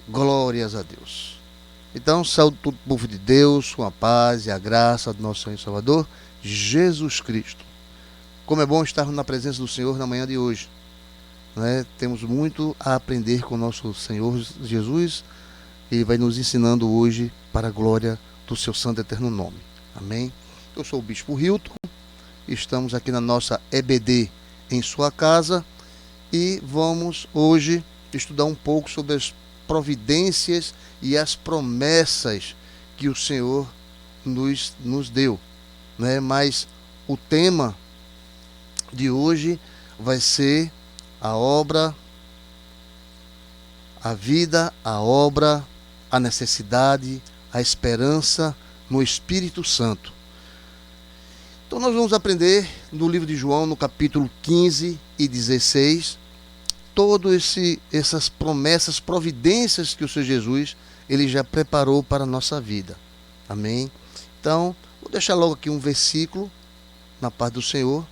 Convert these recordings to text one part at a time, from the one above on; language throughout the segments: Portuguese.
Glórias a Deus. Então, saúde todo o povo de Deus, com a paz e a graça do nosso Senhor e Salvador, Jesus Cristo. Como é bom estarmos na presença do Senhor na manhã de hoje, né? Temos muito a aprender com o nosso Senhor Jesus. Ele vai nos ensinando hoje para a glória do seu santo e eterno nome. Amém? Eu sou o Bispo Hilton, estamos aqui na nossa EBD em sua casa e vamos hoje estudar um pouco sobre as providências e as promessas que o Senhor nos deu, né? Mas o tema de hoje vai ser a obra, a vida, a obra, a necessidade, a esperança no Espírito Santo. Então nós vamos aprender no livro de João, no capítulo 15 e 16, todas essas promessas, providências que o Senhor Jesus ele já preparou para a nossa vida. Amém? Então, vou deixar logo aqui um versículo, na paz do Senhor,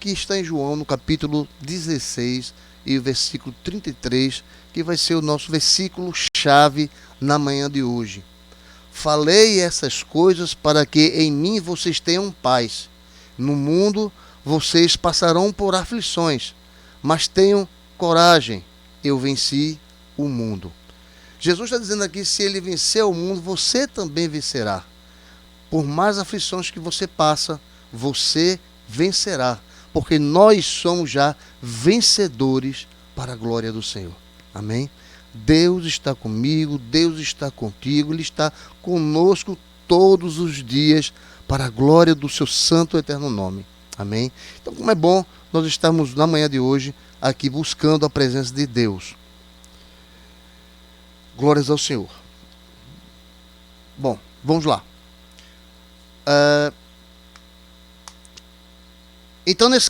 que está em João, no capítulo 16 e o versículo 33, que vai ser o nosso versículo-chave na manhã de hoje. Falei essas coisas para que em mim vocês tenham paz. No mundo vocês passarão por aflições, mas tenham coragem, eu venci o mundo. Jesus está dizendo aqui, se ele vencer o mundo, você também vencerá. Por mais aflições que você passa, você vencerá, porque nós somos já vencedores para a glória do Senhor. Amém? Deus está comigo, Deus está contigo, Ele está conosco todos os dias para a glória do seu santo e eterno nome. Amém? Então, como é bom nós estarmos na manhã de hoje aqui buscando a presença de Deus. Glórias ao Senhor. Bom, vamos lá. Então, no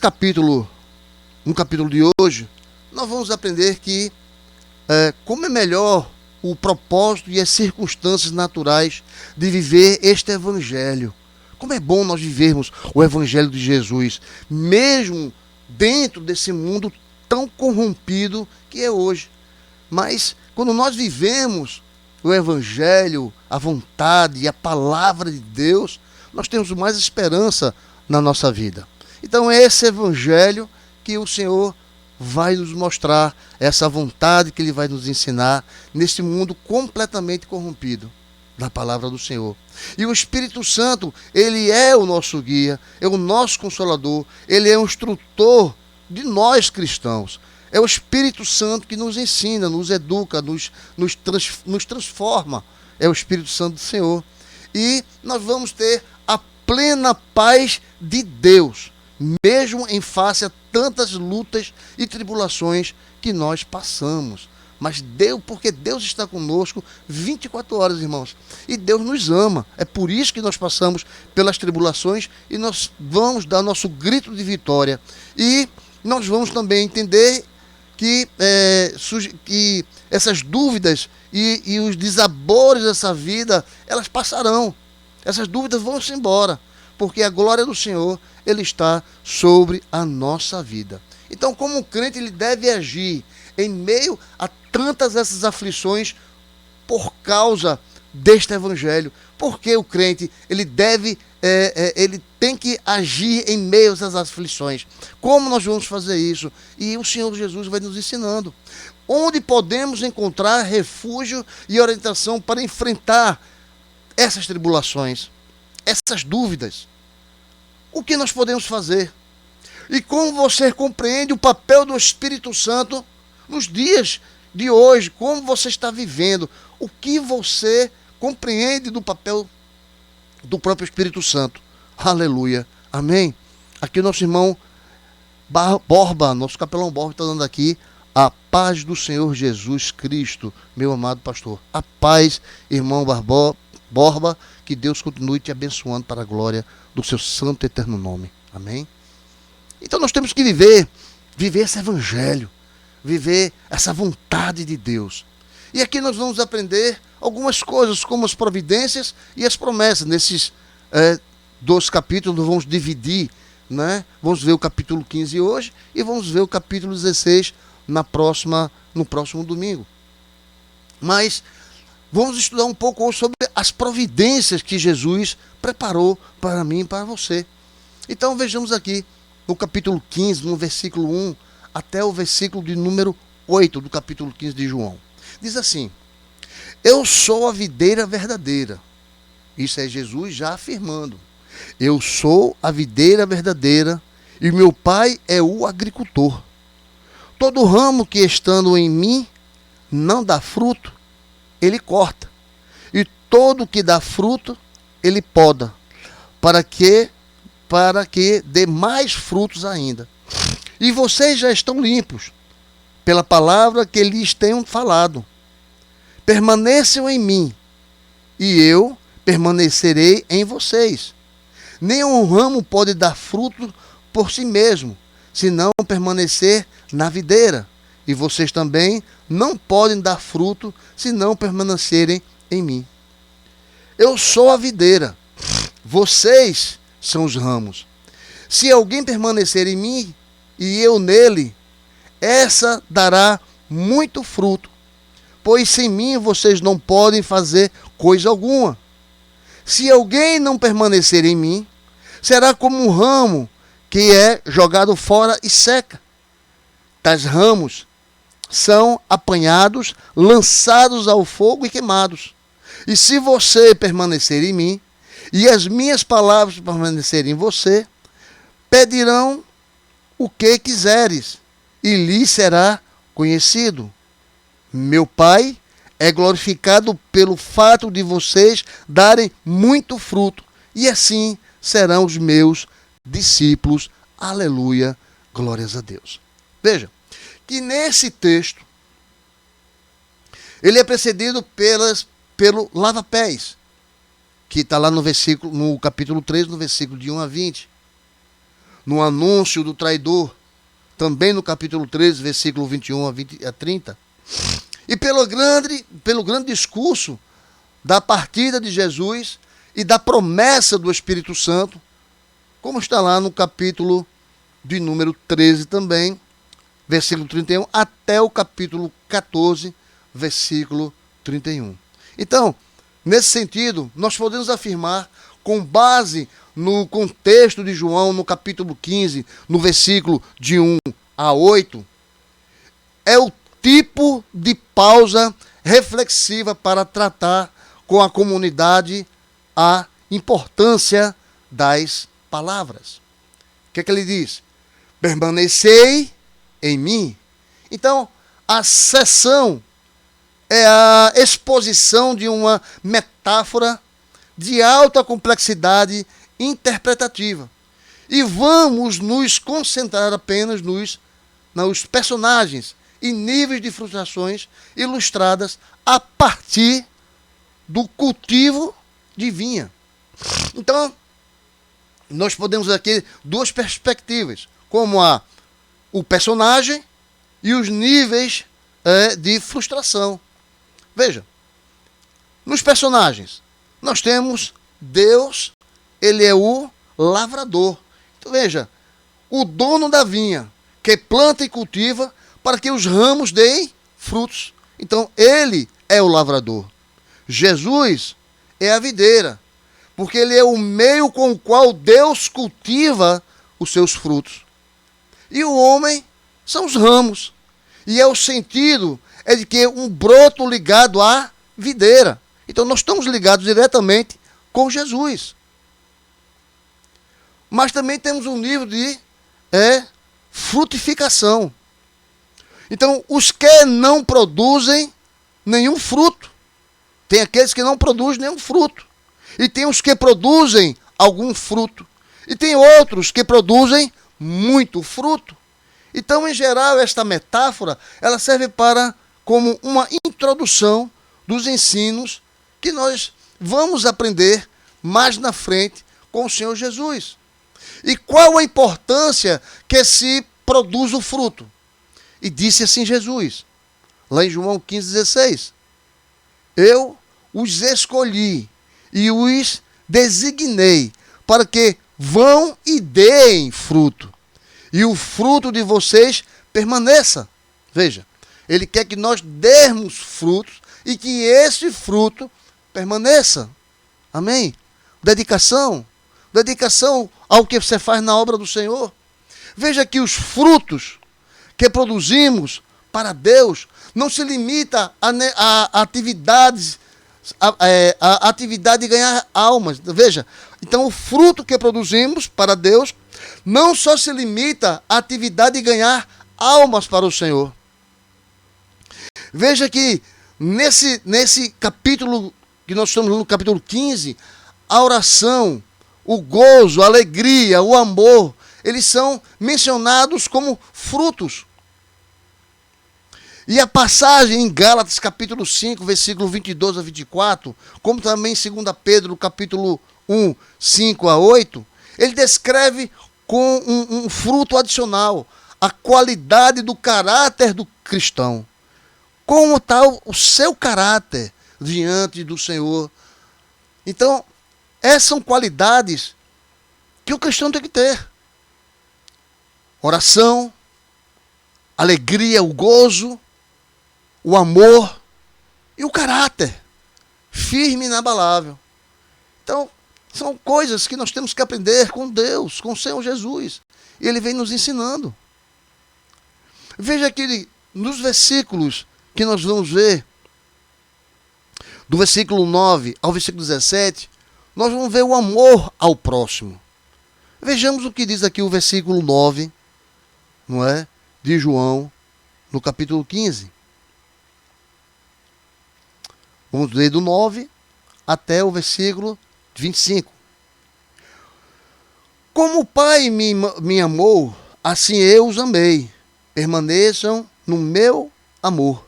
capítulo de hoje, nós vamos aprender que como é melhor o propósito e as circunstâncias naturais de viver este evangelho. Como é bom nós vivermos o evangelho de Jesus, mesmo dentro desse mundo tão corrompido que é hoje. Mas quando nós vivemos o evangelho, a vontade e a palavra de Deus, nós temos mais esperança na nossa vida. Então é esse evangelho que o Senhor vai nos mostrar, essa vontade que Ele vai nos ensinar neste mundo completamente corrompido da palavra do Senhor. E o Espírito Santo, Ele é o nosso guia, é o nosso consolador, Ele é o instrutor de nós cristãos. É o Espírito Santo que nos ensina, nos educa, nos transforma. É o Espírito Santo do Senhor. E nós vamos ter a plena paz de Deus, mesmo em face a tantas lutas e tribulações que nós passamos. Mas Deus, porque Deus está conosco 24 horas, irmãos. E Deus nos ama. É por isso que nós passamos pelas tribulações e nós vamos dar nosso grito de vitória. E nós vamos também entender que essas dúvidas e os desabores dessa vida, elas passarão. Essas dúvidas vão-se embora, porque a glória do Senhor, Ele está sobre a nossa vida. Então, como o crente, ele deve agir em meio a tantas essas aflições por causa deste evangelho. Porque o crente, ele tem que agir em meio a essas aflições. Como nós vamos fazer isso? E o Senhor Jesus vai nos ensinando. Onde podemos encontrar refúgio e orientação para enfrentar essas tribulações, essas dúvidas? O que nós podemos fazer? E como você compreende o papel do Espírito Santo nos dias de hoje? Como você está vivendo? O que você compreende do papel do próprio Espírito Santo? Aleluia. Amém? Aqui o nosso irmão Borba, nosso capelão Borba, está dando aqui a paz do Senhor Jesus Cristo, meu amado pastor. A paz, irmão Borba, que Deus continue te abençoando para a glória do seu santo e eterno nome. Amém? Então nós temos que viver esse evangelho, viver essa vontade de Deus. E aqui nós vamos aprender algumas coisas, como as providências e as promessas. Nesses 2 capítulos nós vamos dividir, né? Vamos ver o capítulo 15 hoje e vamos ver o capítulo 16 no próximo domingo. Mas vamos estudar um pouco hoje sobre as providências que Jesus preparou para mim e para você. Então vejamos aqui no capítulo 15, no versículo 1 até o versículo de número 8 do capítulo 15 de João. Diz assim: eu sou a videira verdadeira. Isso é Jesus já afirmando. Eu sou a videira verdadeira e meu Pai é o agricultor. Todo ramo que estando em mim não dá fruto, ele corta. E todo que dá fruto, ele poda, para que dê mais frutos ainda. E vocês já estão limpos pela palavra que lhes tenho falado. Permaneçam em mim, e eu permanecerei em vocês. Nenhum ramo pode dar fruto por si mesmo, se não permanecer na videira. E vocês também não podem dar fruto, se não permanecerem em mim. Eu sou a videira, vocês são os ramos. Se alguém permanecer em mim, e eu nele, essa dará muito fruto, pois sem mim vocês não podem fazer coisa alguma. Se alguém não permanecer em mim, será como um ramo que é jogado fora e seca. Tais ramos são apanhados, lançados ao fogo e queimados. E se você permanecer em mim, e as minhas palavras permanecerem em você, pedirão o que quiseres, e lhe será conhecido. Meu Pai é glorificado pelo fato de vocês darem muito fruto, e assim serão os meus discípulos. Aleluia, glórias a Deus. Veja, que nesse texto, ele é precedido pelo lava-pés, que está lá no capítulo 3, no versículo de 1 a 20. No anúncio do traidor, também no capítulo 13, versículo 21 a 30. E pelo grande discurso da partida de Jesus e da promessa do Espírito Santo, como está lá no capítulo de número 13 também, versículo 31, até o capítulo 14, versículo 31. Então, nesse sentido, nós podemos afirmar, com base no contexto de João, no capítulo 15, no versículo de 1 a 8, é o tipo de pausa reflexiva para tratar com a comunidade a importância das palavras. O que é que ele diz? Permanecei em mim. Então, a sessão é a exposição de uma metáfora de alta complexidade interpretativa. E vamos nos concentrar apenas nos personagens e níveis de frustrações ilustradas a partir do cultivo de vinha. Então, nós podemos aqui duas perspectivas, como o personagem e os níveis de frustração. Veja, nos personagens, nós temos Deus, ele é o lavrador. Então veja, o dono da vinha, que planta e cultiva para que os ramos deem frutos. Então ele é o lavrador. Jesus é a videira, porque ele é o meio com o qual Deus cultiva os seus frutos. E o homem são os ramos. E o sentido é de que um broto ligado à videira. Então nós estamos ligados diretamente com Jesus. Mas também temos um nível de frutificação. Então, os que não produzem nenhum fruto. Tem aqueles que não produzem nenhum fruto. E tem os que produzem algum fruto. E tem outros que produzem muito fruto. Então, em geral, esta metáfora, ela serve como uma introdução dos ensinos que nós vamos aprender mais na frente com o Senhor Jesus. E qual a importância que se produz o fruto? E disse assim Jesus, lá em João 15,16. Eu os escolhi e os designei para que vão e deem fruto. E o fruto de vocês permaneça. Veja, ele quer que nós dermos frutos e que esse fruto permaneça. Amém? Dedicação ao que você faz na obra do Senhor. Veja que os frutos que produzimos para Deus não se limita a atividades, a atividade de ganhar almas. Veja, então o fruto que produzimos para Deus não só se limita à atividade de ganhar almas para o Senhor. Veja que nesse capítulo, que nós estamos no capítulo 15, a oração, o gozo, a alegria, o amor, eles são mencionados como frutos. E a passagem em Gálatas, capítulo 5, versículo 22 a 24, como também em 2 Pedro, capítulo 1, 5 a 8, ele descreve com um fruto adicional a qualidade do caráter do cristão. Como está o seu caráter diante do Senhor. Então, essas são qualidades que o cristão tem que ter. Oração, alegria, o gozo, o amor e o caráter firme e inabalável. Então, são coisas que nós temos que aprender com Deus, com o Senhor Jesus. E Ele vem nos ensinando. Veja que nos versículos que nós vamos ver, do versículo 9 ao versículo 17, nós vamos ver o amor ao próximo. Vejamos o que diz aqui o versículo 9, não é? De João, no capítulo 15. Vamos ler do 9 até o versículo 25. Como o Pai me amou, assim eu os amei. Permaneçam no meu amor.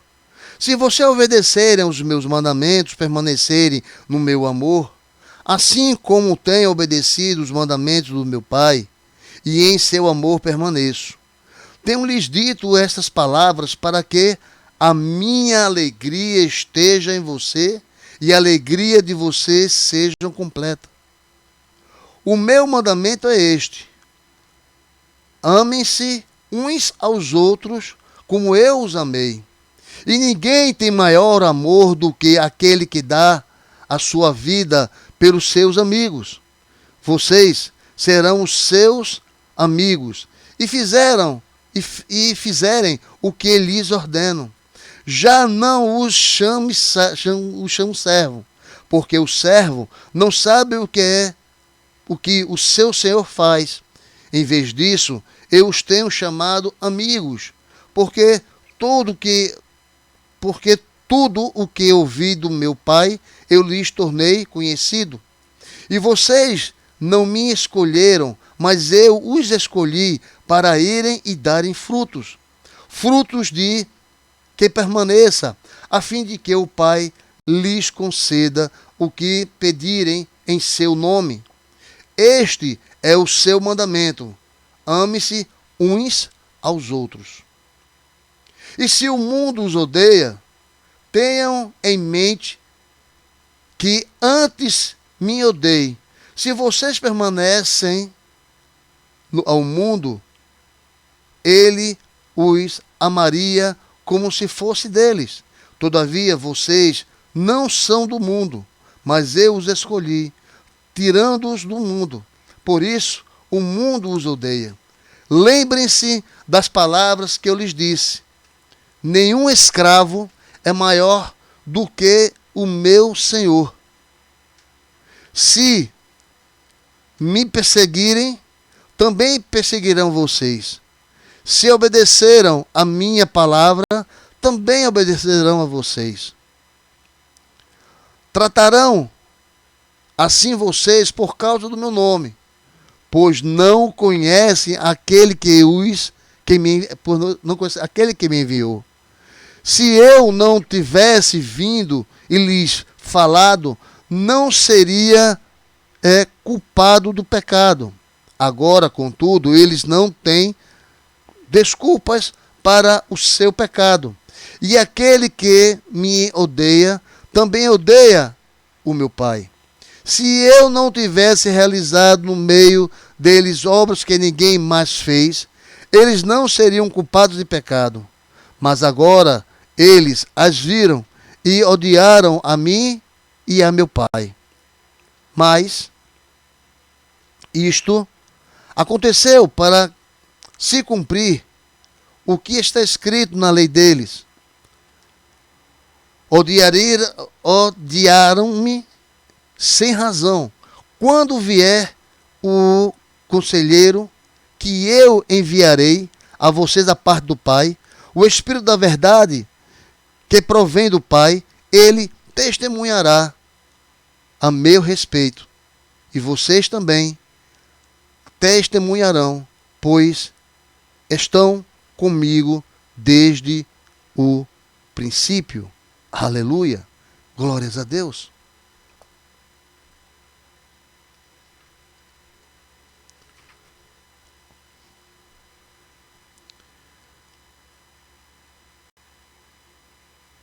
Se vocês obedecerem aos meus mandamentos, permanecerem no meu amor, assim como tenho obedecido os mandamentos do meu Pai, e em seu amor permaneço. Tenho-lhes dito estas palavras para que a minha alegria esteja em você e a alegria de vocês seja completa. O meu mandamento é este: amem-se uns aos outros como eu os amei. E ninguém tem maior amor do que aquele que dá a sua vida pelos seus amigos. Vocês serão os seus amigos e fizerem o que lhes ordeno. Já não os chamo servo, porque o servo não sabe o que o seu senhor faz. Em vez disso, eu os tenho chamado amigos, porque tudo o que ouvi do meu Pai, eu lhes tornei conhecido. E vocês não me escolheram, mas eu os escolhi para irem e darem frutos. Frutos de que permaneça, a fim de que o Pai lhes conceda o que pedirem em seu nome. Este é o seu mandamento: ame-se uns aos outros. E se o mundo os odeia, tenham em mente que antes me odeiem. Se vocês permanecem ao mundo, ele os amaria como se fosse deles. Todavia vocês não são do mundo, mas eu os escolhi, tirando-os do mundo. Por isso o mundo os odeia. Lembrem-se das palavras que eu lhes disse: nenhum escravo é maior do que o meu Senhor. Se me perseguirem, também perseguirão vocês. Se obedeceram a minha palavra, também obedecerão a vocês. Tratarão assim vocês por causa do meu nome, pois não conhecem aquele que me enviou. Se eu não tivesse vindo e lhes falado, não seria culpado do pecado. Agora, contudo, eles não têm desculpas para o seu pecado. E aquele que me odeia, também odeia o meu Pai. Se eu não tivesse realizado no meio deles obras que ninguém mais fez, eles não seriam culpados de pecado. Mas agora eles as viram e odiaram a mim e a meu Pai. Mas isto aconteceu para se cumprir o que está escrito na lei deles. Odiaram-me sem razão. Quando vier o conselheiro que eu enviarei a vocês da parte do Pai, o Espírito da verdade que provém do Pai, ele testemunhará a meu respeito. E vocês também testemunharão, pois estão comigo desde o princípio. Aleluia. Glórias a Deus.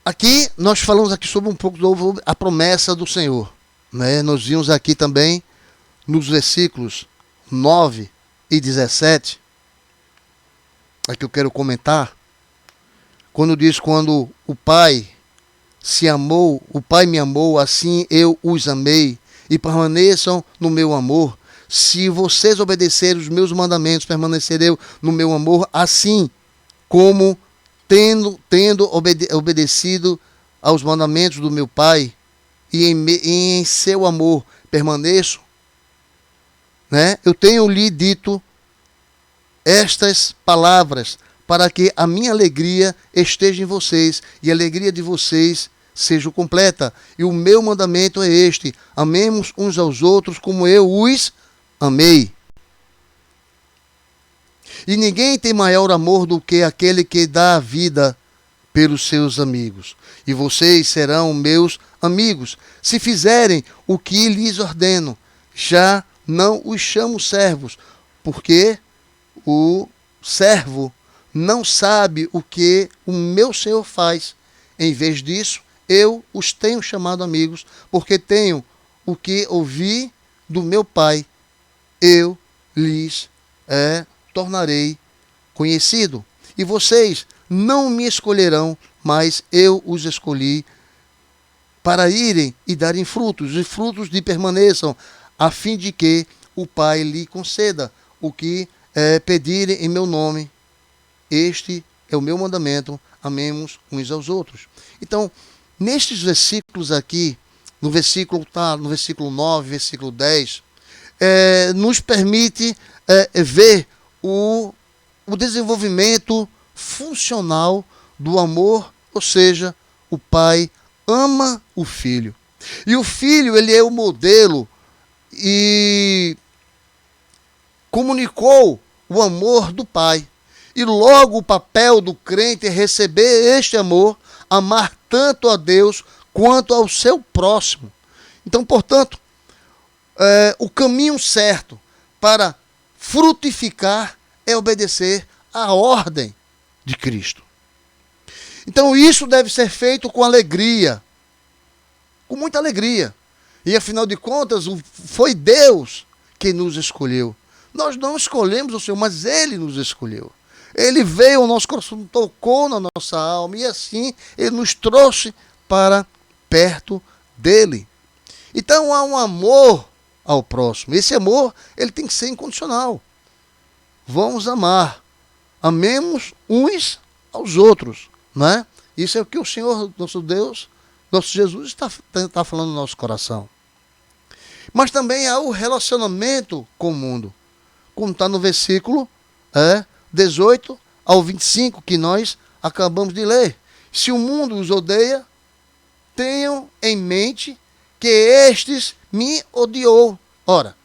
Aqui nós falamos aqui sobre um pouco sobre a promessa do Senhor, né? Nós vimos aqui também nos versículos 9 e 17, aqui eu quero comentar, quando diz: quando o Pai me amou, assim eu os amei, e permaneçam no meu amor. Se vocês obedecerem os meus mandamentos, permanecerei no meu amor, assim como tendo obedecido aos mandamentos do meu Pai, e em seu amor permaneço, né? Eu tenho lhe dito estas palavras, para que a minha alegria esteja em vocês, e a alegria de vocês seja completa. E o meu mandamento é este: amemos uns aos outros como eu os amei. E ninguém tem maior amor do que aquele que dá a vida pelos seus amigos. E vocês serão meus amigos, se fizerem o que lhes ordeno. Já não os chamo servos, porque o servo não sabe o que o meu Senhor faz. Em vez disso, eu os tenho chamado amigos, porque tenho o que ouvi do meu Pai. Eu lhes tornarei conhecido. E vocês não me escolherão, mas eu os escolhi para irem e darem frutos, e frutos lhe permaneçam, a fim de que o Pai lhe conceda o que pedirem em meu nome. Este é o meu mandamento: amemos uns aos outros. Então, nestes versículos aqui, no versículo 9, versículo 10, nos permite ver o desenvolvimento funcional do amor, ou seja, o Pai ama o Filho. E o Filho, ele é o modelo e comunicou o amor do Pai. E logo o papel do crente é receber este amor, amar tanto a Deus quanto ao seu próximo. Então, portanto, o caminho certo para frutificar é obedecer à ordem de Cristo. Então isso deve ser feito com alegria, com muita alegria. E afinal de contas, foi Deus que nos escolheu. Nós não escolhemos o Senhor, mas Ele nos escolheu. Ele veio ao nosso coração, tocou na nossa alma, e assim Ele nos trouxe para perto dEle. Então há um amor ao próximo. Esse amor, ele tem que ser incondicional. Vamos amar. Amemos uns aos outros, né? Isso é o que o Senhor, nosso Deus, nosso Jesus está falando no nosso coração. Mas também há o relacionamento com o mundo, como está no versículo 18 ao 25, que nós acabamos de ler. Se o mundo os odeia, tenham em mente que estes me odiou. Ora,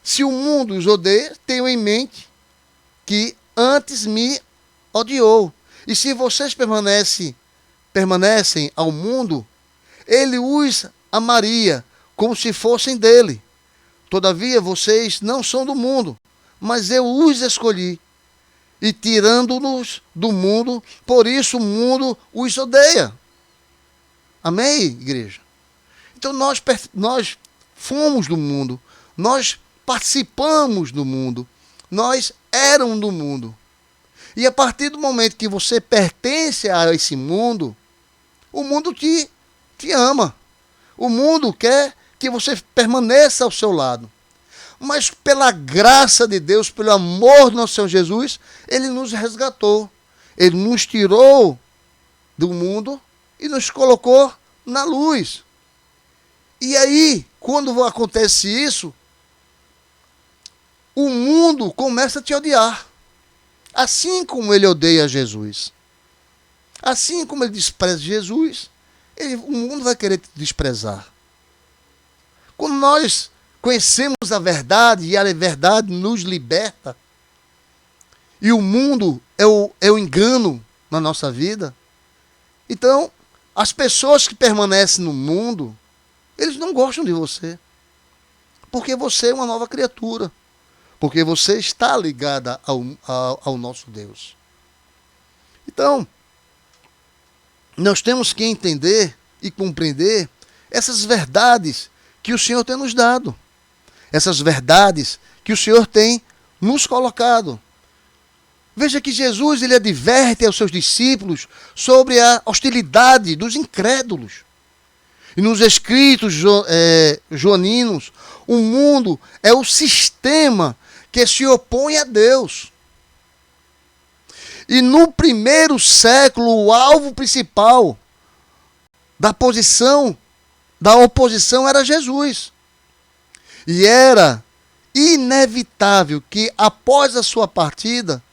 se o mundo os odeia, tenham em mente que antes me odiou. E se vocês permanecem ao mundo, ele os amaria como se fossem dele. Todavia, vocês não são do mundo, mas eu os escolhi. E tirando-nos do mundo, por isso o mundo os odeia. Amém, igreja? Então nós fomos do mundo, nós participamos do mundo, nós éramos do mundo. E a partir do momento que você pertence a esse mundo, O mundo te ama. O mundo quer que você permaneça ao seu lado. Mas pela graça de Deus, pelo amor do nosso Senhor Jesus, Ele nos resgatou. Ele nos tirou do mundo e nos colocou na luz. E aí, quando acontece isso, o mundo começa a te odiar. Assim como ele odeia Jesus. Assim como ele despreza Jesus, o mundo vai querer te desprezar. Quando nós conhecemos a verdade e a verdade nos liberta, e o mundo é o engano na nossa vida, então as pessoas que permanecem no mundo, eles não gostam de você. Porque você é uma nova criatura. Porque você está ligada ao nosso Deus. Então, nós temos que entender e compreender essas verdades que o Senhor tem nos dado. Essas verdades que o Senhor tem nos colocado. Veja que Jesus ele adverte aos seus discípulos sobre a hostilidade dos incrédulos. E nos escritos joaninos, o mundo é o sistema que se opõe a Deus. E no primeiro século, o alvo principal da oposição era Jesus. E era inevitável que, após a sua partida,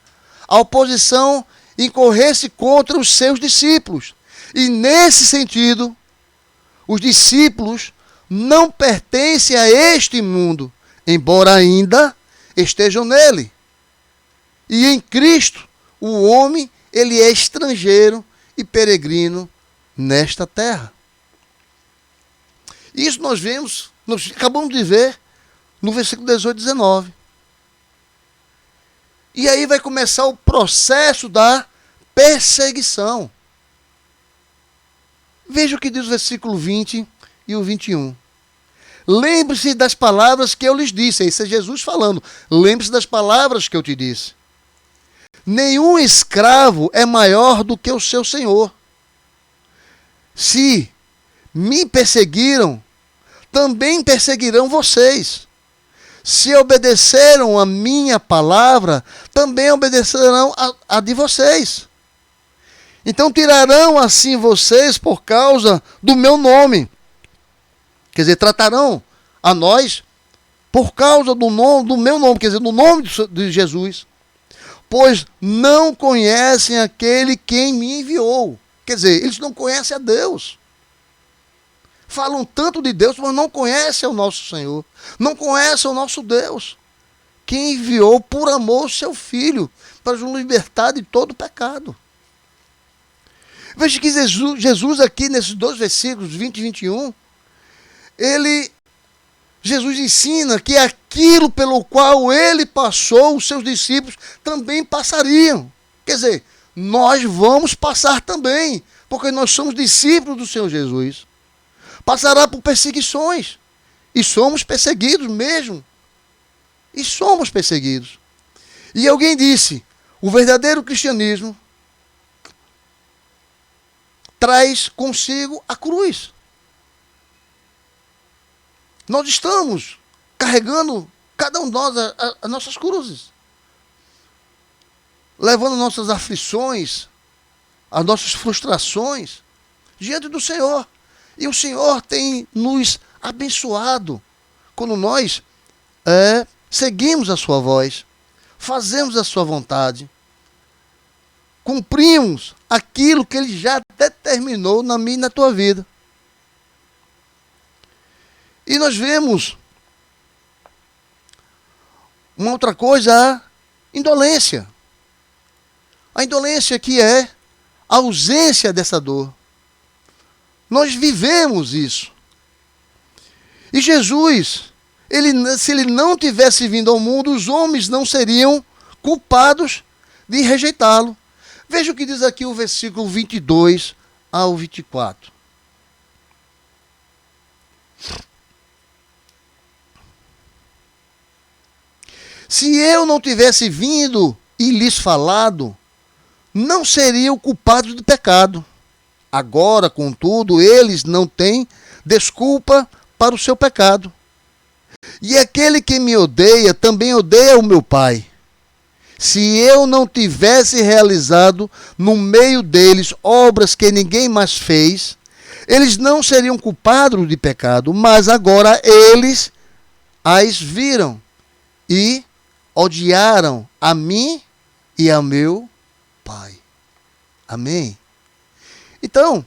a oposição incorresse contra os seus discípulos. E nesse sentido, os discípulos não pertencem a este mundo, embora ainda estejam nele. E em Cristo, o homem, ele é estrangeiro e peregrino nesta terra. Isso nós acabamos de ver no versículo 18 e 19. E aí vai começar o processo da perseguição. Veja o que diz o versículo 20 e o 21. Lembre-se das palavras que eu lhes disse. Isso é Jesus falando. Lembre-se das palavras que eu te disse. Nenhum escravo é maior do que o seu senhor. Se me perseguiram, também perseguirão vocês. Se obedeceram a minha palavra, também obedecerão a de vocês. Então tirarão assim vocês por causa do meu nome. Quer dizer, tratarão a nós por causa do meu nome, quer dizer, do nome de Jesus. Pois não conhecem aquele quem me enviou. Quer dizer, eles não conhecem a Deus. Falam tanto de Deus, mas não conhecem o nosso Senhor. Não conhecem o nosso Deus. Que enviou por amor o seu Filho para nos libertar de todo pecado. Veja que Jesus aqui, nesses dois versículos, 20 e 21, Jesus ensina que aquilo pelo qual ele passou, os seus discípulos também passariam. Quer dizer, nós vamos passar também, porque nós somos discípulos do Senhor Jesus. Passará por perseguições, e somos perseguidos mesmo. E somos perseguidos. E alguém disse, o verdadeiro cristianismo traz consigo a cruz. Nós estamos carregando, cada um de nós, as nossas cruzes. Levando nossas aflições, as nossas frustrações diante do Senhor. E o Senhor tem nos abençoado quando nós seguimos a sua voz, fazemos a sua vontade, cumprimos aquilo que ele já determinou na minha e na tua vida. E nós vemos uma outra coisa, a indolência. A indolência que é a ausência dessa dor. Nós vivemos isso. E Jesus, se ele não tivesse vindo ao mundo, os homens não seriam culpados de rejeitá-lo. Veja o que diz aqui o versículo 22 ao 24. Se eu não tivesse vindo e lhes falado, não seriam culpados do pecado. Agora, contudo, eles não têm desculpa para o seu pecado. E aquele que me odeia também odeia o meu Pai. Se eu não tivesse realizado no meio deles obras que ninguém mais fez, eles não seriam culpados de pecado, mas agora eles as viram e odiaram a mim e ao meu Pai. Amém? Então,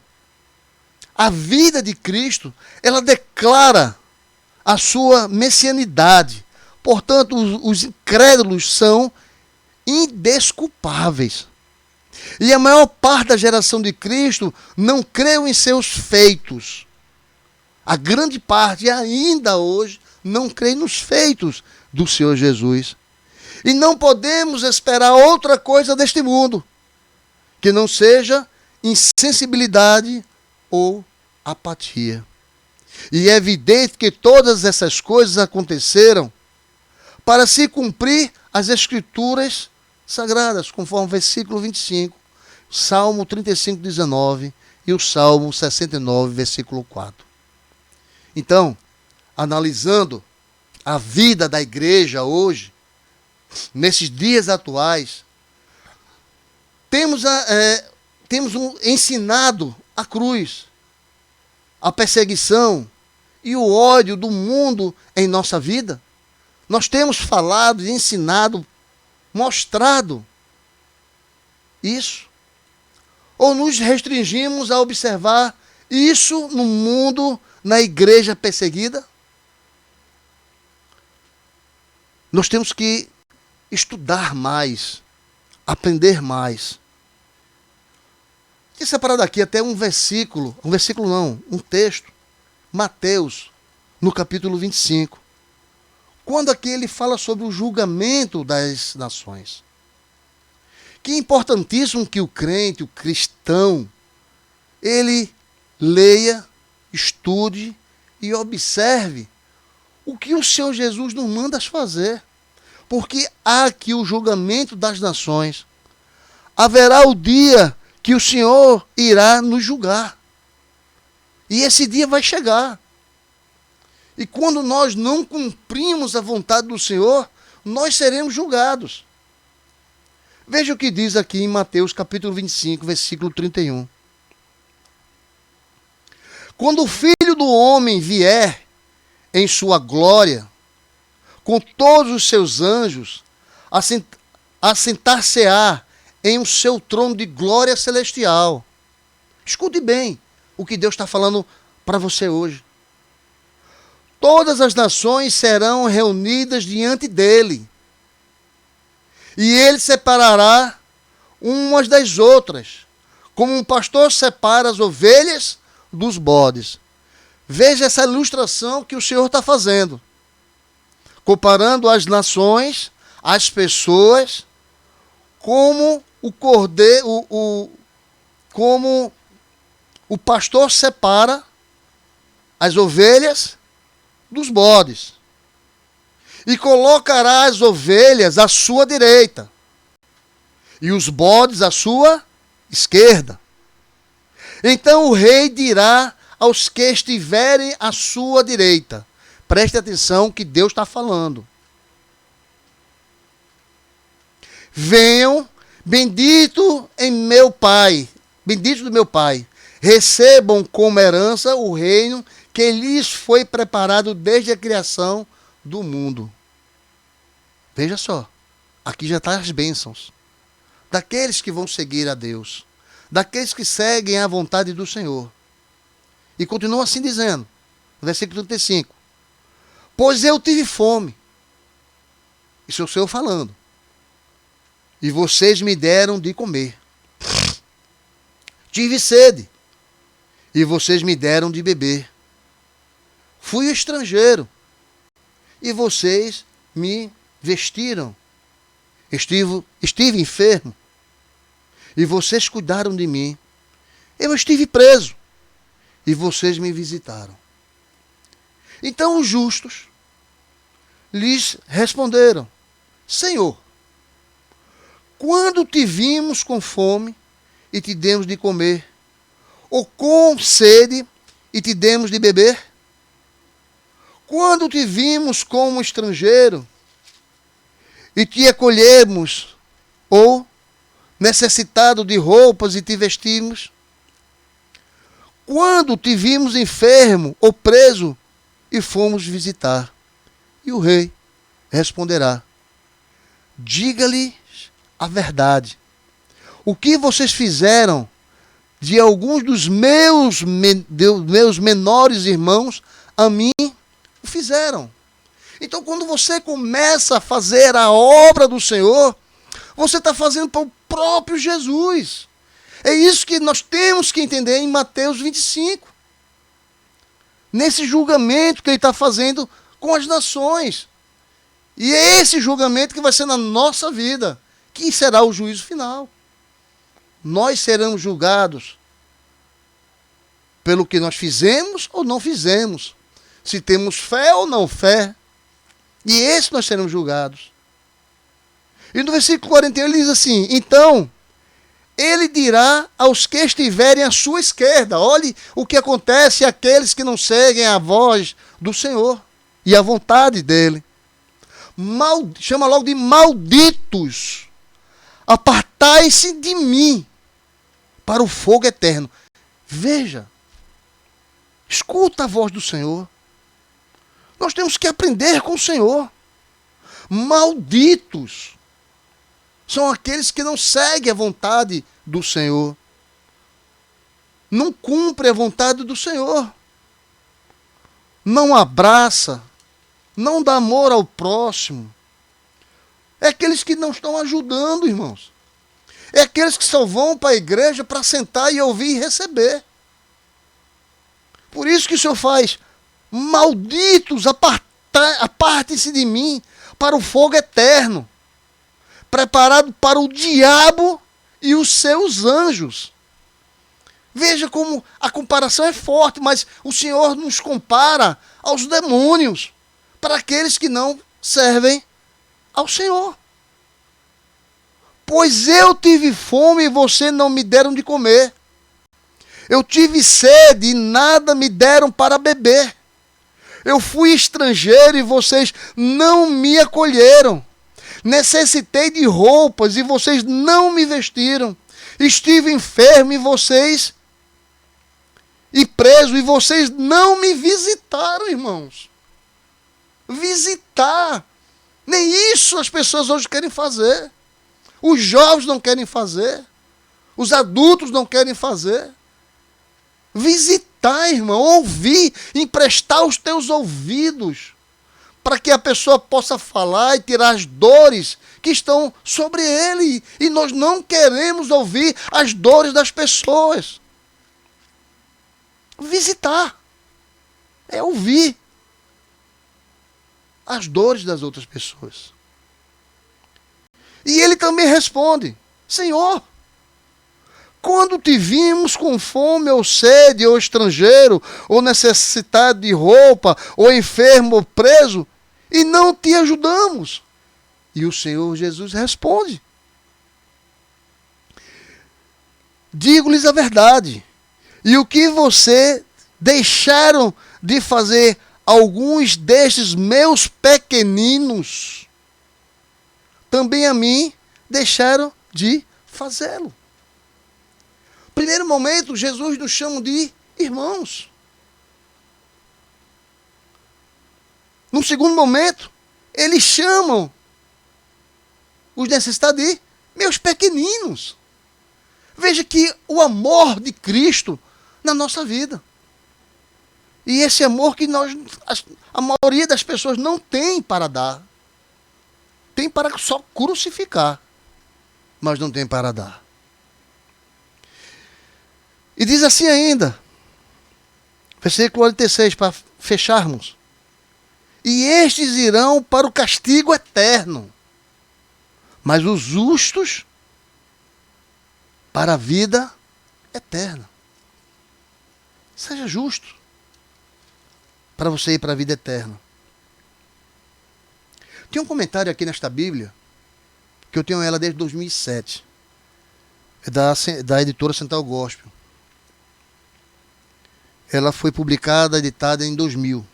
a vida de Cristo, ela declara a sua messianidade. Portanto, os incrédulos são indesculpáveis. E a maior parte da geração de Cristo não creu em seus feitos. A grande parte, ainda hoje, não crê nos feitos do Senhor Jesus. E não podemos esperar outra coisa deste mundo que não seja insensibilidade ou apatia. E é evidente que todas essas coisas aconteceram para se cumprir as Escrituras Sagradas, conforme o versículo 25, Salmo 35, 19 e o Salmo 69, versículo 4. Então, analisando a vida da igreja hoje, nesses dias atuais, temos ensinado a cruz, a perseguição e o ódio do mundo em nossa vida. Nós temos falado, ensinado, mostrado isso. Ou nos restringimos a observar isso no mundo, na igreja perseguida? Nós temos que estudar mais, aprender mais. E separado aqui até um texto, Mateus, no capítulo 25. Quando aqui ele fala sobre o julgamento das nações. Que é importantíssimo que o crente, o cristão, ele leia, estude e observe o que o Senhor Jesus nos manda fazer. Porque há aqui o julgamento das nações. Haverá o dia que o Senhor irá nos julgar. E esse dia vai chegar. E quando nós não cumprimos a vontade do Senhor, nós seremos julgados. Veja o que diz aqui em Mateus capítulo 25, versículo 31. Quando o Filho do Homem vier em sua glória, com todos os seus anjos, assentar-se-á em o seu trono de glória celestial. Escute bem o que Deus está falando para você hoje. Todas as nações serão reunidas diante dele. E ele separará umas das outras, como um pastor separa as ovelhas dos bodes. Veja essa ilustração que o Senhor está fazendo. Comparando as nações, as pessoas, como como o pastor separa as ovelhas dos bodes. E colocará as ovelhas à sua direita e os bodes à sua esquerda. Então o rei dirá aos que estiverem à sua direita. Preste atenção que Deus está falando. Venham, bendito do meu Pai, recebam como herança o reino que lhes foi preparado desde a criação do mundo. Veja só, aqui já estão as bênçãos daqueles que vão seguir a Deus, daqueles que seguem a vontade do Senhor. E continua assim dizendo, no versículo 35. Pois eu tive fome, isso é o Senhor falando, e vocês me deram de comer. Tive sede, e vocês me deram de beber. Fui estrangeiro, e vocês me vestiram. Estive enfermo, e vocês cuidaram de mim. Eu estive preso, e vocês me visitaram. Então os justos lhes responderam: Senhor, quando te vimos com fome e te demos de comer, ou com sede e te demos de beber? Quando te vimos como estrangeiro e te acolhemos, ou necessitado de roupas e te vestimos? Quando te vimos enfermo ou preso e fomos visitar? E o rei responderá: diga-lhes a verdade. O que vocês fizeram de alguns dos meus menores irmãos, a mim o fizeram. Então, quando você começa a fazer a obra do Senhor, você está fazendo para o próprio Jesus. É isso que nós temos que entender em Mateus 25. Nesse julgamento que ele está fazendo com as nações. E é esse julgamento que vai ser na nossa vida, que será o juízo final. Nós seremos julgados pelo que nós fizemos ou não fizemos. Se temos fé ou não fé. E esse nós seremos julgados. E no versículo 41 ele diz assim: então, ele dirá aos que estiverem à sua esquerda. Olhe o que acontece àqueles que não seguem a voz do Senhor e a vontade dele. Chama logo de malditos. Apartai-se de mim para o fogo eterno. Veja, escuta a voz do Senhor. Nós temos que aprender com o Senhor. Malditos são aqueles que não seguem a vontade do Senhor. Não cumprem a vontade do Senhor. Não abraça. Não dá amor ao próximo. É aqueles que não estão ajudando, irmãos. É aqueles que só vão para a igreja para sentar e ouvir e receber. Por isso que o Senhor faz: malditos, apartem-se de mim para o fogo eterno, preparado para o diabo e os seus anjos. Veja como a comparação é forte, mas o Senhor nos compara aos demônios, para aqueles que não servem ao Senhor. Pois eu tive fome e vocês não me deram de comer. Eu tive sede e nada me deram para beber. Eu fui estrangeiro e vocês não me acolheram. Necessitei de roupas e vocês não me vestiram. Estive enfermo e preso e vocês não me visitaram, irmãos. Visitar. Nem isso as pessoas hoje querem fazer. Os jovens não querem fazer. Os adultos não querem fazer. Visitar, irmão, ouvir, emprestar os teus ouvidos, para que a pessoa possa falar e tirar as dores que estão sobre ele. E nós não queremos ouvir as dores das pessoas. Visitar é ouvir as dores das outras pessoas. E ele também responde: Senhor, quando te vimos com fome ou sede, ou estrangeiro, ou necessitado de roupa, ou enfermo ou preso, e não te ajudamos? E o Senhor Jesus responde: digo-lhes a verdade, e o que você deixaram de fazer alguns destes meus pequeninos, também a mim deixaram de fazê-lo. Primeiro momento, Jesus nos chama de irmãos. No segundo momento, eles chamam os necessitados de meus pequeninos. Veja que o amor de Cristo na nossa vida. E esse amor que a maioria das pessoas não tem para dar. Tem para só crucificar, mas não tem para dar. E diz assim ainda, versículo 46, para fecharmos: e estes irão para o castigo eterno, mas os justos para a vida eterna. Seja justo para você ir para a vida eterna. Tem um comentário aqui nesta Bíblia, que eu tenho ela desde 2007. É da editora Central Gospel. Ela foi publicada, editada em 2000.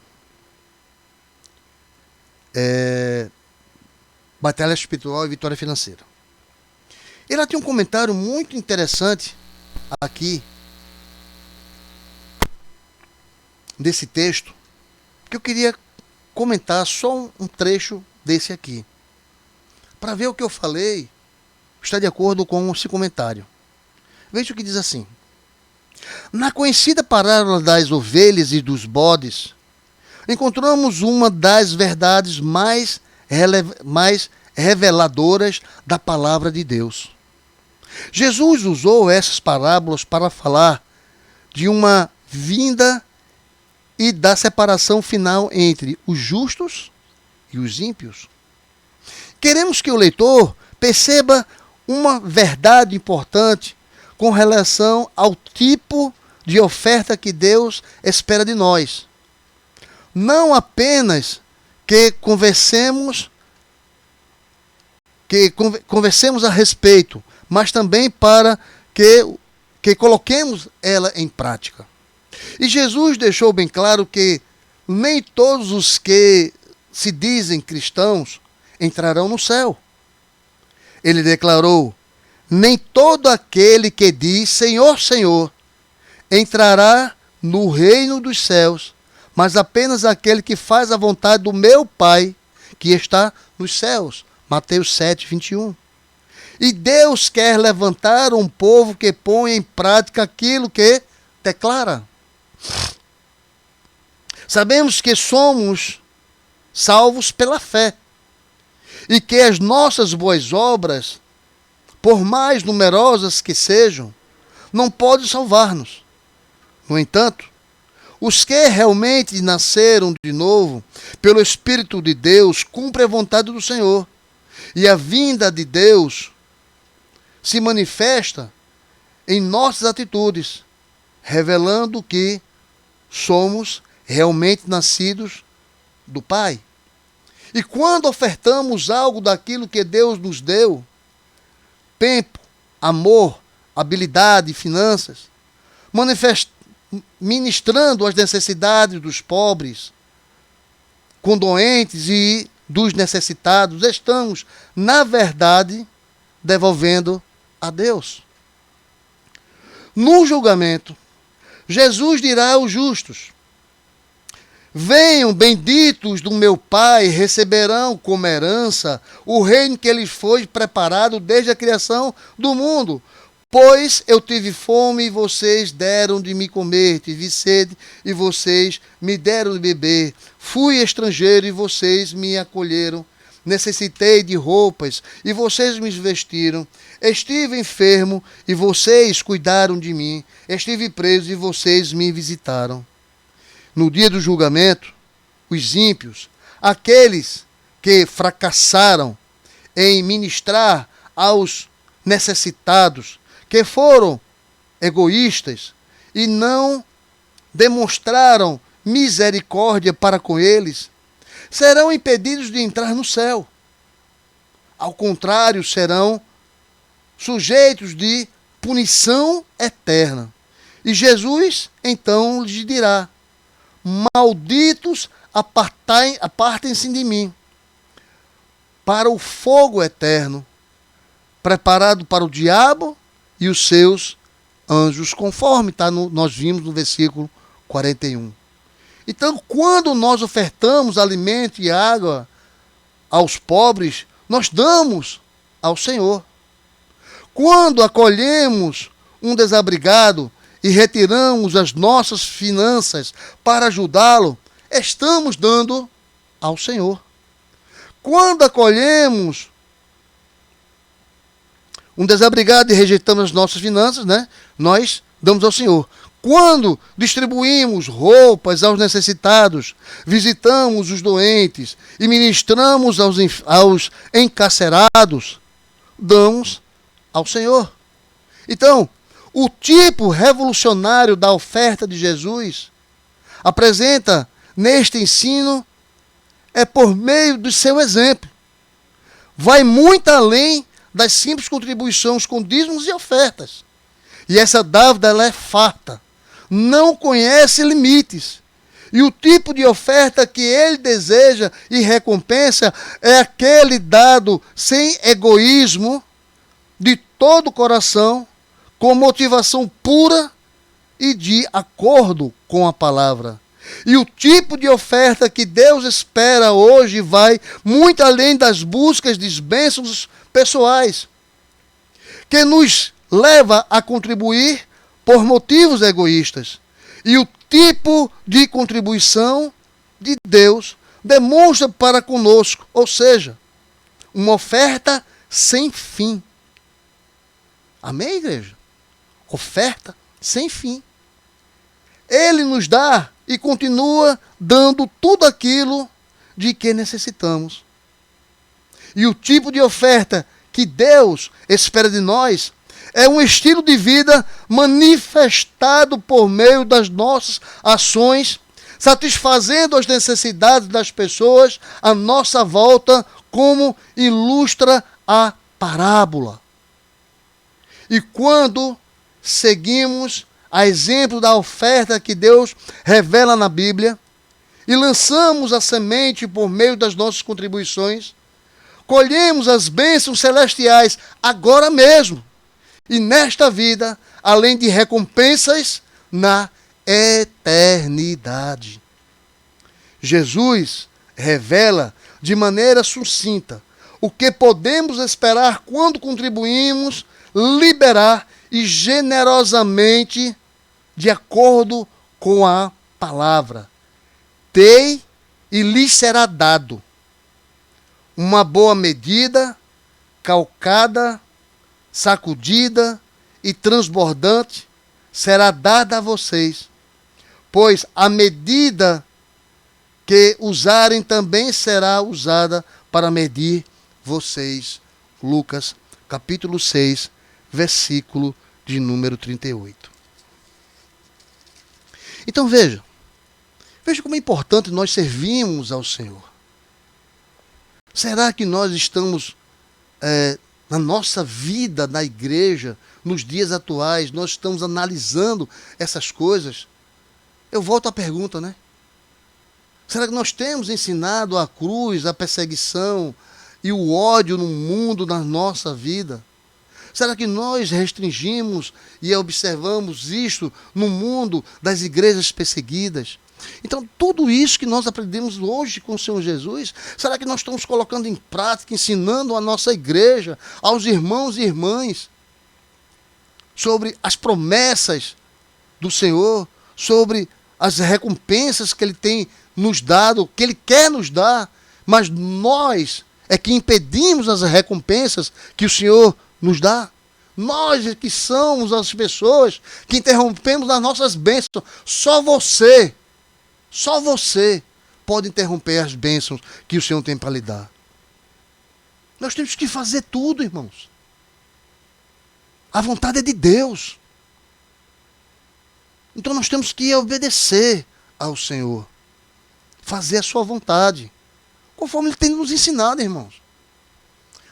Batalha Espiritual e Vitória Financeira. Ela tem um comentário muito interessante aqui, desse texto, que eu queria comentar só um trecho desse aqui, para ver o que eu falei está de acordo com esse comentário. Veja o que diz assim: na conhecida parábola das ovelhas e dos bodes, encontramos uma das verdades mais reveladoras da palavra de Deus. Jesus usou essas parábolas para falar de uma vinda e da separação final entre os justos e os ímpios. Queremos que o leitor perceba uma verdade importante com relação ao tipo de oferta que Deus espera de nós. Não apenas que conversemos a respeito, mas também para que coloquemos ela em prática. E Jesus deixou bem claro que nem todos os que se dizem cristãos entrarão no céu. Ele declarou: nem todo aquele que diz Senhor, Senhor, entrará no reino dos céus, mas apenas aquele que faz a vontade do meu Pai, que está nos céus. Mateus 7, 21. E Deus quer levantar um povo que põe em prática aquilo que declara. Sabemos que somos salvos pela fé e que as nossas boas obras, por mais numerosas que sejam, não podem salvar-nos. No entanto, os que realmente nasceram de novo pelo Espírito de Deus cumprem a vontade do Senhor, e a vinda de Deus se manifesta em nossas atitudes, revelando que somos realmente nascidos do Pai. E quando ofertamos algo daquilo que Deus nos deu, tempo, amor, habilidade, finanças, ministrando as necessidades dos pobres, com doentes e dos necessitados, estamos, na verdade, devolvendo a Deus. No julgamento, Jesus dirá aos justos: venham, benditos do meu Pai, receberão como herança o reino que lhes foi preparado desde a criação do mundo. Pois eu tive fome e vocês deram de me comer, tive sede e vocês me deram de beber, fui estrangeiro e vocês me acolheram, necessitei de roupas e vocês me vestiram, estive enfermo e vocês cuidaram de mim, estive preso e vocês me visitaram. No dia do julgamento, os ímpios, aqueles que fracassaram em ministrar aos necessitados, que foram egoístas e não demonstraram misericórdia para com eles, serão impedidos de entrar no céu. Ao contrário, serão sujeitos de punição eterna. E Jesus então lhes dirá: malditos, apartem-se de mim, para o fogo eterno, preparado para o diabo e os seus anjos, conforme nós vimos no versículo 41. Então, quando nós ofertamos alimento e água aos pobres, nós damos ao Senhor. Quando acolhemos um desabrigado e retiramos as nossas finanças para ajudá-lo, estamos dando ao Senhor. Quando acolhemos um desabrigado e rejeitamos as nossas finanças, nós damos ao Senhor. Quando distribuímos roupas aos necessitados, visitamos os doentes e ministramos aos encarcerados, damos ao Senhor. Então, o tipo revolucionário da oferta de Jesus apresenta neste ensino é por meio do seu exemplo. Vai muito além das simples contribuições com dízimos e ofertas. E essa dávida ela é farta. não conhece limites. E o tipo de oferta que ele deseja e recompensa é aquele dado sem egoísmo, de todo o coração, com motivação pura e de acordo com a palavra. E o tipo de oferta que Deus espera hoje vai muito além das buscas de bênçãos pessoais, que nos leva a contribuir por motivos egoístas. E o tipo de contribuição de Deus demonstra para conosco, ou seja, uma oferta sem fim. Amém, igreja? Oferta sem fim. Ele nos dá e continua dando tudo aquilo de que necessitamos. E o tipo de oferta que Deus espera de nós é um estilo de vida manifestado por meio das nossas ações, satisfazendo as necessidades das pessoas à nossa volta, como ilustra a parábola. E quando seguimos a exemplo da oferta que Deus revela na Bíblia e lançamos a semente por meio das nossas contribuições, colhemos as bênçãos celestiais agora mesmo e nesta vida, além de recompensas na eternidade. Jesus revela de maneira sucinta o que podemos esperar quando contribuímos, liberar e generosamente de acordo com a palavra. Dei e lhes será dado. Uma boa medida, calcada, sacudida e transbordante será dada a vocês, pois a medida que usarem também será usada para medir vocês. Lucas, capítulo 6, versículo de número 38. Então veja como é importante nós servirmos ao Senhor. Será que nós estamos, na nossa vida na igreja, nos dias atuais, nós estamos analisando essas coisas? Eu volto à pergunta, né? Será que nós temos ensinado a cruz, a perseguição e o ódio no mundo, na nossa vida? Será que nós restringimos e observamos isto no mundo das igrejas perseguidas? Então, tudo isso que nós aprendemos hoje com o Senhor Jesus, será que nós estamos colocando em prática, ensinando a nossa igreja, aos irmãos e irmãs, sobre as promessas do Senhor, sobre as recompensas que Ele tem nos dado, que Ele quer nos dar, mas nós é que impedimos as recompensas que o Senhor nos dá? Nós é que somos as pessoas que interrompemos as nossas bênçãos. Só você pode interromper as bênçãos que o Senhor tem para lhe dar. Nós temos que fazer tudo, irmãos. A vontade é de Deus. Então nós temos que obedecer ao Senhor. Fazer a sua vontade. Conforme Ele tem nos ensinado, irmãos.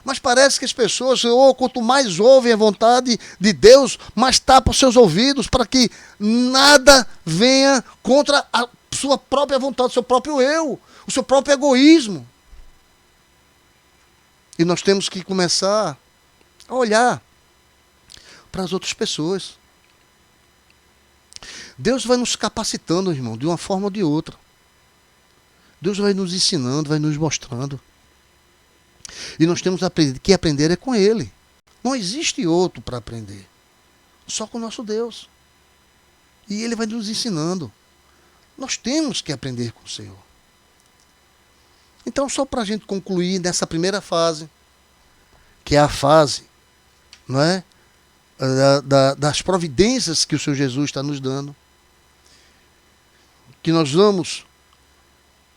Mas parece que as pessoas, quanto mais ouvem a vontade de Deus, mais tapam os seus ouvidos para que nada venha contra a sua própria vontade, o seu próprio eu, o seu próprio egoísmo. E nós temos que começar a olhar para as outras pessoas. Deus vai nos capacitando, irmão, de uma forma ou de outra. Deus vai nos ensinando, vai nos mostrando. E nós temos que aprender é com Ele. Não existe outro para aprender. Só com o nosso Deus. E Ele vai nos ensinando. Nós temos que aprender com o Senhor. Então, só para a gente concluir nessa primeira fase, que é a fase, não é? Das providências que o Senhor Jesus está nos dando, que nós vamos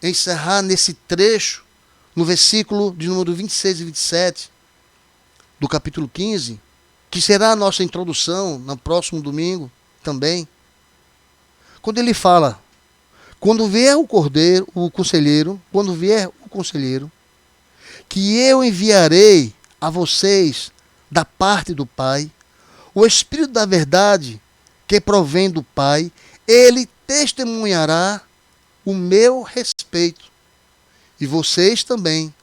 encerrar nesse trecho, no versículo de número 26 e 27, do capítulo 15, que será a nossa introdução no próximo domingo também, quando ele fala: quando vier o conselheiro, que eu enviarei a vocês da parte do Pai, o Espírito da verdade, que provém do Pai, ele testemunhará o meu respeito. E vocês também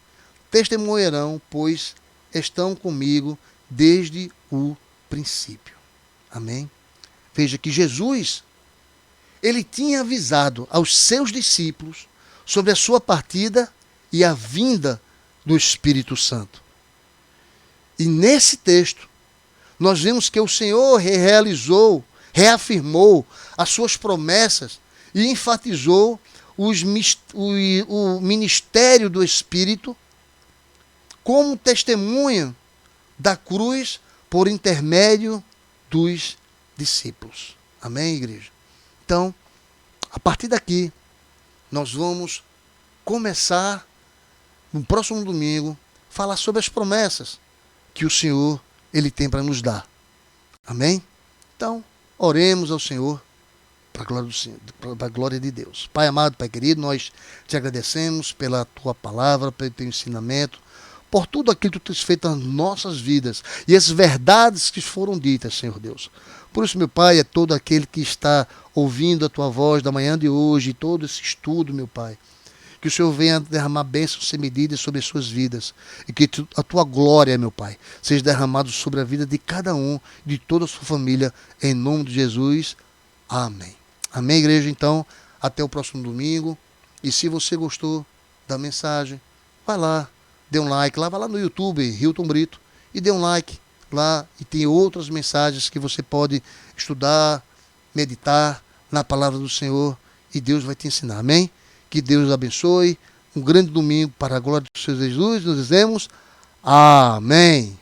testemunharão, pois estão comigo desde o princípio. Amém? Veja que Jesus, ele tinha avisado aos seus discípulos sobre a sua partida e a vinda do Espírito Santo. E nesse texto, nós vemos que o Senhor reafirmou as suas promessas e enfatizou o ministério do Espírito como testemunha da cruz por intermédio dos discípulos. Amém, igreja? Então, a partir daqui, nós vamos começar, no próximo domingo, falar sobre as promessas que o Senhor, ele tem para nos dar. Amém? Então, oremos ao Senhor para a glória do Senhor, para a glória de Deus. Pai amado, Pai querido, nós te agradecemos pela tua palavra, pelo teu ensinamento, por tudo aquilo que tu tens feito nas nossas vidas e as verdades que foram ditas, Senhor Deus. Por isso, meu Pai, é todo aquele que está ouvindo a tua voz da manhã de hoje, todo esse estudo, meu Pai, que o Senhor venha derramar bênçãos sem medida sobre as suas vidas. E que a tua glória, meu Pai, seja derramada sobre a vida de cada um, de toda a sua família, em nome de Jesus. Amém. Amém, igreja? Então, até o próximo domingo. E se você gostou da mensagem, vai lá, dê um like. Vai lá no YouTube, Hilton Brito, e dê um like lá. E tem outras mensagens que você pode estudar, meditar na palavra do Senhor. E Deus vai te ensinar. Amém? Que Deus abençoe. Um grande domingo para a glória do Senhor Jesus. Nós dizemos amém.